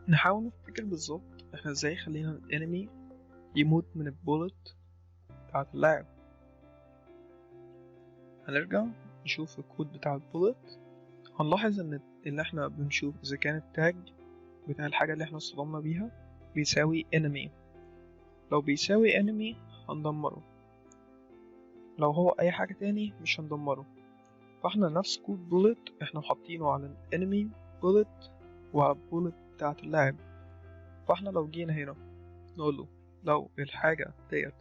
نحاول نفتكر بالظبط احنا ازاي خلينا الانمي يموت من البولت بتاعت اللاعب. هنرجع نشوف الكود بتاع البولت، هنلاحظ ان اللي احنا بنشوف اذا كان التاج بتاع الحاجة اللي احنا اصطدمنا بيها بيساوي enemy. لو بيساوي enemy هندمره، لو هو اي حاجة تاني مش هندمره. فاحنا نفس كود بولت احنا حاطينه على الانمي بولت وعلى البولت بتاعت اللاعب. فاحنا لو جينا هنا نقوله لو الحاجة ديت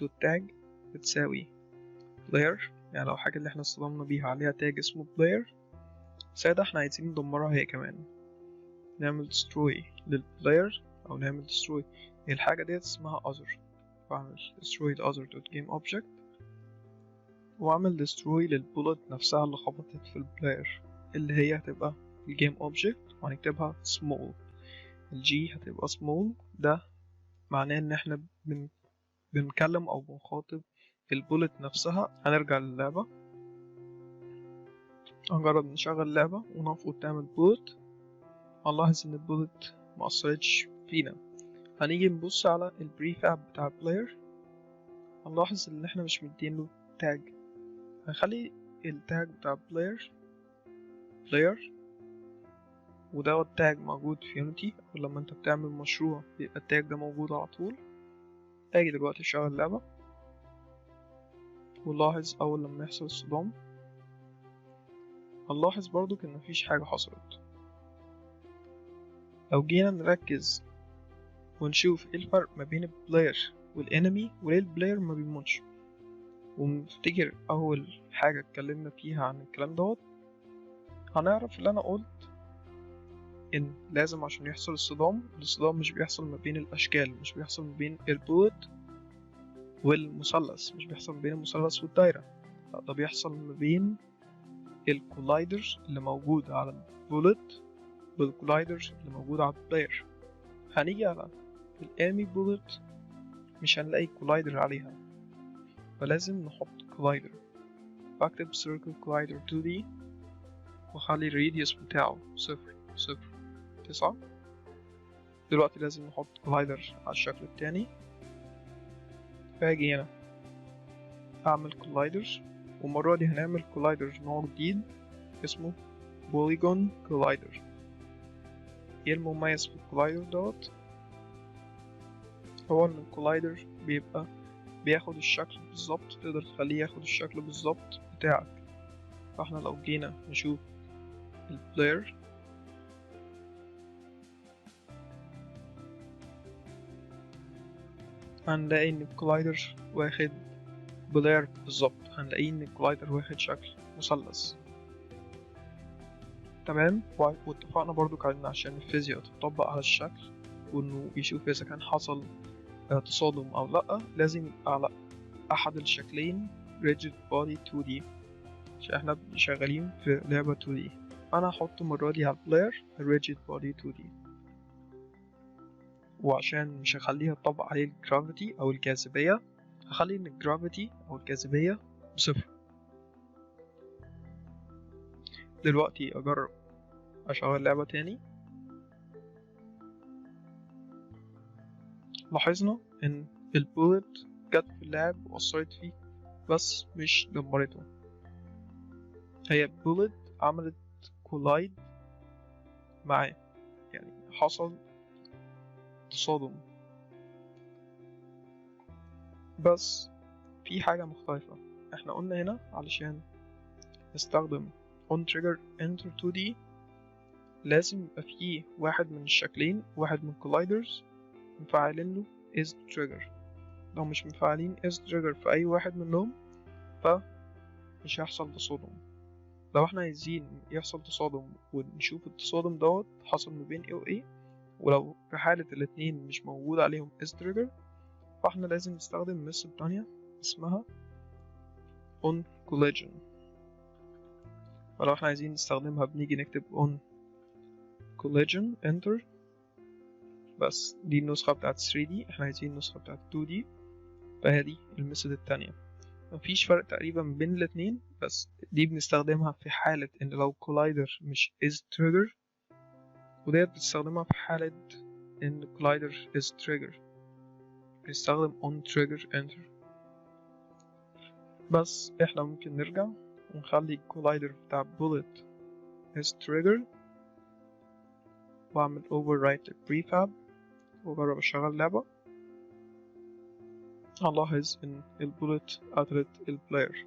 دوت تاج بتساوي player، يعني لو الحاجة اللي احنا اصطدمنا بيها عليها تاج اسمه player، ساعتها احنا عايزين ندمرها هي كمان، نعمل destroy للبلاير او نعمل destroy الحاجة ديت اسمها other، فاعمل destroy other dot game object واعمل destroy للبولت نفسها اللي خبطت في البلاير اللي هي هتبقى الجيم object وهنكتبها small. الجي هتبقى small، ده معناه ان احنا بنكلم او بنخاطب البولت نفسها. هنرجع للعبة، هنجرب نشغل اللعبة ونفرض تعمل بولت، هنلاحظ ان البولت مأثرتش فينا. هنيجي نبص على البريفاب بتاع البلاير، هنلاحظ ان احنا مش مدينله تاج. هنخلي التاج بتاع بلاير وده التاج موجود في يونيتي، ولما انت بتعمل مشروع بيبقى التاج ده موجود على طول. اجي دلوقتي اشغل اللعبة ونلاحظ اول لما يحصل الصدام هنلاحظ برضو ان مفيش حاجة حصلت. لو جينا نركز ونشوف ايه الفرق ما بين البلاير والانمي وليه البلاير ما بيموتش، ونفتكر اول حاجة اتكلمنا فيها عن الكلام دوت، هنعرف اللي انا قلت ان لازم عشان يحصل الصدام مش بيحصل ما بين الاشكال، مش بيحصل ما بين البولت والمثلث، مش بيحصل ما بين المثلث والدايرة، لا ده بيحصل ما بين الكولايدر اللي موجود على البولت والكولايدر اللي موجود على البلاير. هنيجي على الانمي بولت مش هنلاقي كولايدر عليها، فلازم نحط كولايدر. بكتب circle collider 2D وخلي الراديوس بتاعه 0.0.9. دلوقتي لازم نحط كولايدر على الشكل التاني، فاجي هنا اعمل كولايدر، والمرة دي هنعمل كولايدر نوع جديد اسمه polygon collider. ايه المميز في الكولايدر دوت؟ هو ان الكولايدر بيبقى بياخد الشكل بالظبط، تقدر تخليه ياخد الشكل بالظبط بتاعك. فاحنا لو جينا نشوف البلاير هنلاقي ان الكولايدر واخد بلاير بالظبط، هنلاقي ان الكولايدر واخد شكل مثلث. تمام، واتفقنا برضو كان عشان الفيزياء تطبق على الشكل وانه يشوف اذا كان حصل تصادم او لا، لازم يبقى على احد الشكلين rigid body 2D عشان احنا شغالين في لعبة 2D. انا هحط المرة دي على البلاير rigid body 2D، وعشان مش هخليها تطبق عليه الجرافيتي او الجاذبية هخلي ان الجرافيتي او الجاذبية بصفر. دلوقتي اجرب اشغل اللعبة تاني، لاحظنا ان البولت جت في اللعب وأثرت فيه بس مش دمرته. هي البولت عملت كولايد معاه، يعني حصل تصادم، بس في حاجة مختلفة. احنا قلنا هنا علشان نستخدم on trigger enter 2D لازم يبقى فيه واحد من الشكلين، واحد من colliders مفعلين له is trigger. لو مش مفعلين is trigger في اي واحد منهم فمش هيحصل تصادم. لو احنا عايزين يحصل تصادم ونشوف التصادم دوت حصل ما بين ايه وايه، ولو في حالة الاتنين مش موجود عليهم is trigger فاحنا لازم نستخدم method تانية اسمها on collision. فلو احنا عايزين نستخدمها بنيجي نكتب on collision enter، بس دي النسخة بتاعت 3D، احنا عايزين النسخة بتاعت 2D، فهذه الميثود التانية. مفيش فرق تقريبا بين الاتنين، بس دي بنستخدمها في حالة ان لو collider مش is trigger وديت بتستخدمها في حالة إن collider is trigger، بنستخدم on trigger enter. بس احنا ممكن نرجع ونخلي collider بتاع bullet is trigger، وأعمل overwrite prefab وأجرب أشغل لعبة. هنلاحظ إن البولت قتلت البلاير.